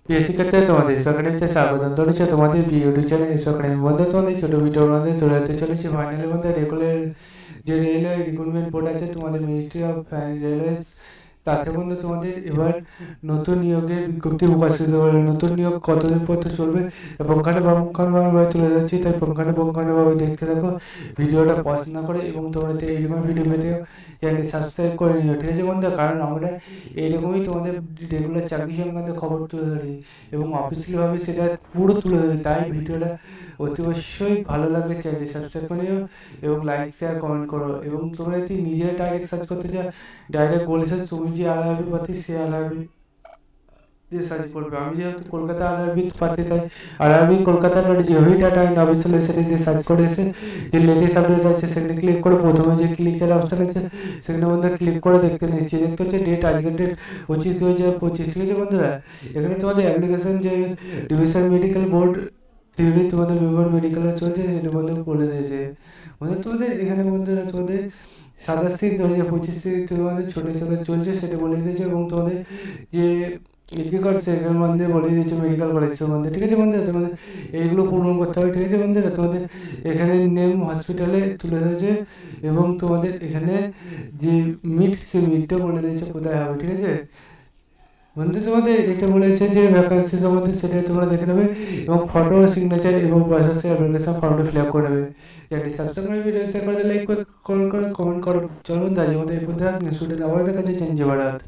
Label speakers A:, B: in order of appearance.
A: প্রিয় শিক্ষার্থী তোমাদের সকালে স্বাগতম জানাচ্ছি তোমাদের ইউটিউব চ্যানেল সকালে বন্ধু তোমাদের ছোট ভিডিওর মধ্যে চলে যেতে চলেছে ফাইনালের মধ্যে রেগুলার যে রেলওয়ে রিক্রুটমেন্ট বোর্ড আছে তোমাদের মিনিস্ট্রি অফ রেলওয়ে তাতে বন্ধু তোমাদের এবার নতুন নিয়োগের বিজ্ঞপ্তি প্রকাশিত হলো। নতুন নিয়োগ কতদিন পর্যন্ত চলবে পুঙ্খানুপুঙ্খভাবে তুলে যাচ্ছি, তাই পুঙ্খানুপুঙ্খভাবে দেখতে থাকো, ভিডিওটা পছন্দ করে এবং তোমরা এইরকম ভিডিও পেতে চ্যানেলটি সাবস্ক্রাইব করে নিও, ঠিক আছে বন্ধু। কারণ আমরা এইরকমই তোমাদের রেগুলার চাকরি সংক্রান্ত খবর তুলে ধরি এবং অফিসিয়ালভাবে সেটা পুরো তুলে ধরি, তাই ভিডিওটা অতি অবশ্যই ভালো লাগলে চ্যানেলটি সাবস্ক্রাইব করে নিও এবং লাইক শেয়ার কমেন্ট করো। এবং তোমরা যদি নিজেরা ডাইরেক্ট সার্চ করতে চাও, ডাইরেক্ট বলেছে তুমি যে আরআরবি পাতি সে আরআরবি দিয়ে সার্চ করবে। আমি যেহেতু কলকাতা আরআরবি পাতি, তাই আরআরবি কলকাতা যেই ডাটা অফিসিয়াল সেটা দিয়ে সার্চ করে এসে যে লেটেস্ট আপডেট আছে সেখানে ক্লিক করে প্রথমে যে ক্লিকের অপশন আছে সেখানে বন্ধুরা ক্লিক করে দেখতে নিচ্ছি। দেখতে হচ্ছে ডেট, আজকের ডেট 25/2025, ঠিক আছে বন্ধুরা। এখানে তোমাদের অ্যাপ্লিকেশন যে ডিভিশন মেডিকেল বোর্ড থিওরি তোমাদের মেমোর মেডিকেলে চলছে সেটা বন্ধু বলে দিয়েছে বন্ধু। তোমাদের এখানে বন্ধুরা তোমাদের 27/2025 থেকে তোমাদের ছোটো ছোটো চলছে সেটা বলে দিয়েছে এবং তোমাদের যে এগ্রিকালচার সেখানে মধ্যে বলে দিয়েছে মেডিকেল কলেজের মধ্যে, ঠিক আছে বন্ধুরা। তোমাদের এইগুলো পূরণ করতে হবে, ঠিক আছে বন্ধুরা। তোমাদের এখানে নেম হসপিটালে তুলে ধরেছে এবং তোমাদের এখানে যে মিট সে মিটটা বলে দিয়েছে কোথায় হবে, ঠিক আছে বন্ধু। তোমাদের এটা বলেছে যে ভ্যাকান্সি সম্বন্ধে সেটা তোমরা দেখে নেবে এবং ফটো সিগনেচার এবং প্রসেসের অ্যাপ্লিকেশন ফর্মটা ফিল আপ করে নেবে। চ্যানেলটি সাবস্ক্রাইব করে ভিডিও শেয়ার করে লাইক করে কমেন্ট করো। চলুন আজ আমাদের এই পর্যন্ত, নেক্সট ভিডিওতে আবার দেখা যাচ্ছে। জয় ভারত।